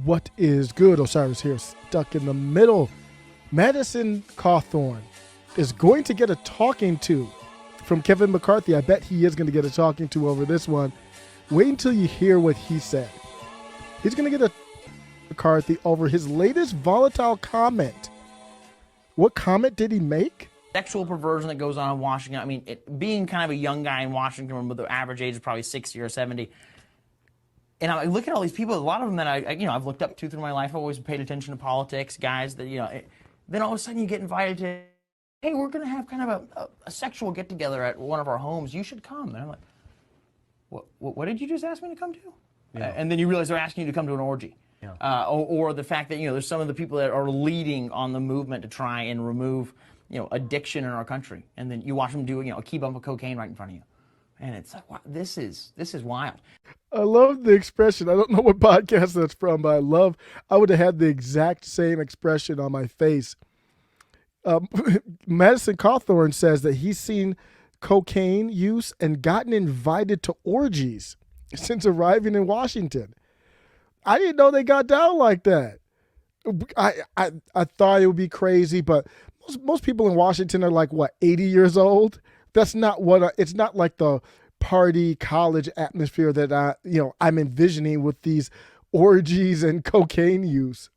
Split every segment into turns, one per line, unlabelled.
What is good? Osiris here, stuck in the middle. Madison Cawthorn is going to get a talking to from Kevin McCarthy. I bet he is going to get a talking to over this one. Wait until you hear what he said. He's going to get a McCarthy over his latest volatile comment. What comment did he make?
Sexual perversion that goes on in Washington. I mean, being kind of a young guy in Washington, where the average age is probably 60 or 70. And I look at all these people, a lot of them that I've looked up to through my life. I've always paid attention to politics, guys that, then all of a sudden you get invited to, hey, we're going to have kind of a sexual get-together at one of our homes. You should come. And I'm like, what did you just ask me to come to? Yeah. And then you realize they're asking you to come to an orgy. Yeah. Or the fact that, there's some of the people that are leading on the movement to try and remove, addiction in our country. And then you watch them do, a key bump of cocaine right in front of you. And it's like, wow, this is wild.
I love the expression. I don't know what podcast that's from, but I would have had the exact same expression on my face. Madison Cawthorn says that he's seen cocaine use and gotten invited to orgies since arriving in Washington. I didn't know they got down like that. I thought it would be crazy, but most people in Washington are like, 80 years old? That's not it's not like the party college atmosphere that I'm envisioning with these orgies and cocaine use.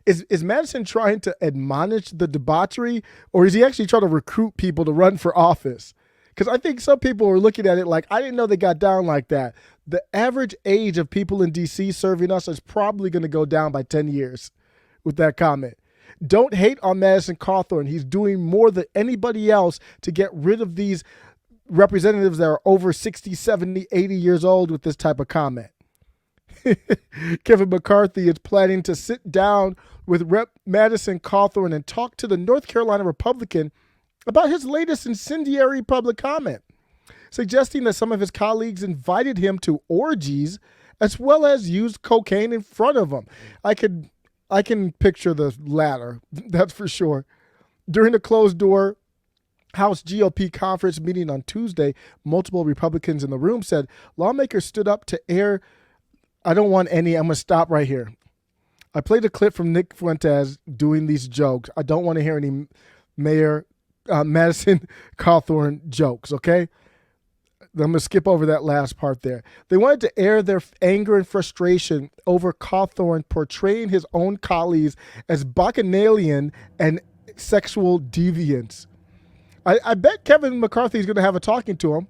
Is Madison trying to admonish the debauchery, or is he actually trying to recruit people to run for office? Because I think some people are looking at it like, I didn't know they got down like that. The average age of people in D.C. serving us is probably going to go down by 10 years with that comment. Don't hate on Madison Cawthorn. He's doing more than anybody else to get rid of these representatives that are over 60, 70, 80 years old with this type of comment. Kevin McCarthy is planning to sit down with Rep. Madison Cawthorn and talk to the North Carolina Republican about his latest incendiary public comment, suggesting that some of his colleagues invited him to orgies as well as used cocaine in front of him. I can picture the latter, that's for sure. During a closed door House GOP conference meeting on Tuesday, multiple Republicans in the room said lawmakers stood up to air. I don't want any. I'm going to stop right here. I played a clip from Nick Fuentes doing these jokes. I don't want to hear any Madison Cawthorn jokes, okay? I'm going to skip over that last part there. They wanted to air their anger and frustration over Cawthorn portraying his own colleagues as bacchanalian and sexual deviants. I bet Kevin McCarthy is going to have a talking to him.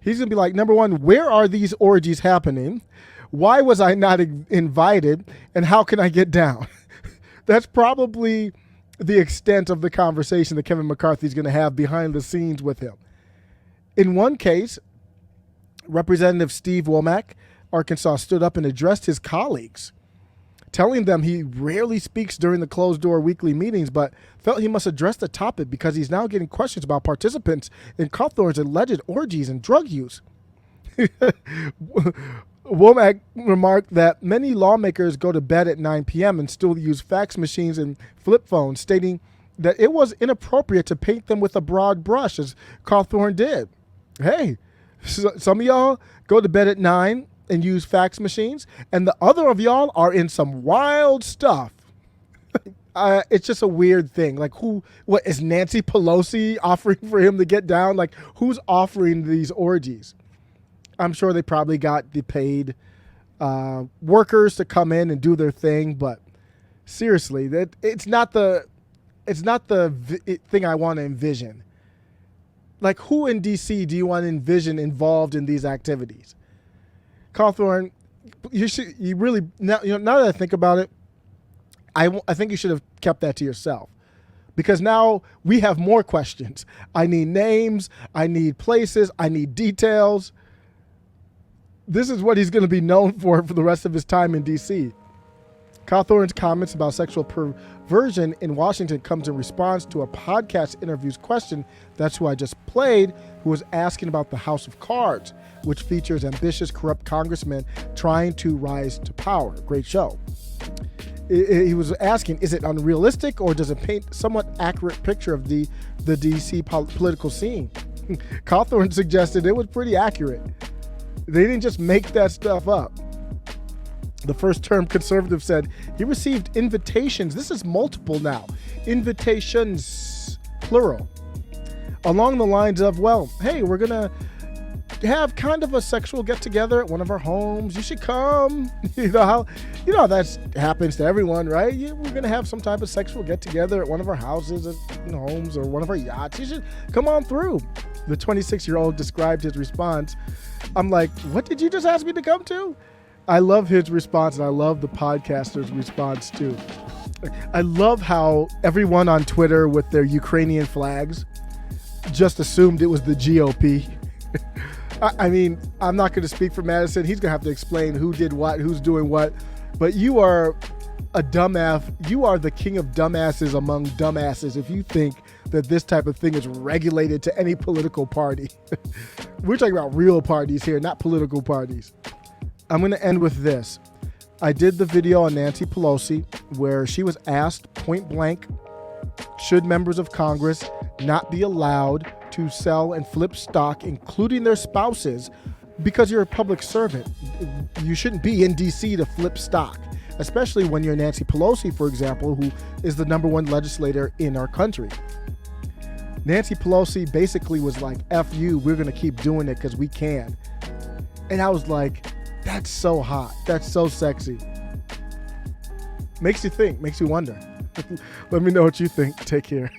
He's going to be like, number one, where are these orgies happening? Why was I not invited? And how can I get down? That's probably the extent of the conversation that Kevin McCarthy is going to have behind the scenes with him. In one case, Representative Steve Womack, Arkansas, stood up and addressed his colleagues, telling them he rarely speaks during the closed-door weekly meetings, but felt he must address the topic because he's now getting questions about participants in Cawthorn's alleged orgies and drug use. Womack remarked that many lawmakers go to bed at 9 p.m. and still use fax machines and flip phones, stating that it was inappropriate to paint them with a broad brush, as Cawthorn did. Hey, some of y'all go to bed at 9 and use fax machines, and the other of y'all are in some wild stuff. It's just a weird thing. Like, what is Nancy Pelosi offering for him to get down? Like, who's offering these orgies? I'm sure they probably got the paid workers to come in and do their thing, but seriously, it's not the thing I want to envision. Like, who in D.C. do you want to envision involved in these activities? Cawthorn, you really now that I think about it, I think you should have kept that to yourself, because now we have more questions. I need names, I need places, I need details. This is what he's going to be known for the rest of his time in D.C. Cawthorn's comments about sexual perversion in Washington comes in response to a podcast interview's question. That's who I just played, who was asking about the House of Cards, which features ambitious, corrupt congressmen trying to rise to power. Great show. He was asking, is it unrealistic, or does it paint a somewhat accurate picture of the D.C. political scene? Cawthorn suggested it was pretty accurate. They didn't just make that stuff up. The first-term conservative said he received invitations. This is multiple now. Invitations, plural. Along the lines of, well, hey, we're going to have kind of a sexual get-together at one of our homes. You should come. You know how that happens to everyone, right? We're going to have some type of sexual get-together at one of our houses, homes, or one of our yachts. You should come on through. The 26-year-old described his response. I'm like, what did you just ask me to come to? I love his response, and I love the podcaster's response, too. I love how everyone on Twitter with their Ukrainian flags just assumed it was the GOP. I mean, I'm not going to speak for Madison. He's going to have to explain who did what, who's doing what. But you are a dumbass. You are the king of dumbasses among dumbasses if you think that this type of thing is regulated to any political party. We're talking about real parties here, not political parties. I'm going to end with this. I did the video on Nancy Pelosi where she was asked point blank, should members of Congress not be allowed to sell and flip stock, including their spouses, because you're a public servant? You shouldn't be in D.C. to flip stock, especially when you're Nancy Pelosi, for example, who is the number one legislator in our country. Nancy Pelosi basically was like, F you, we're going to keep doing it because we can. And I was like, that's so hot. That's so sexy. Makes you think, makes you wonder. Let me know what you think. Take care.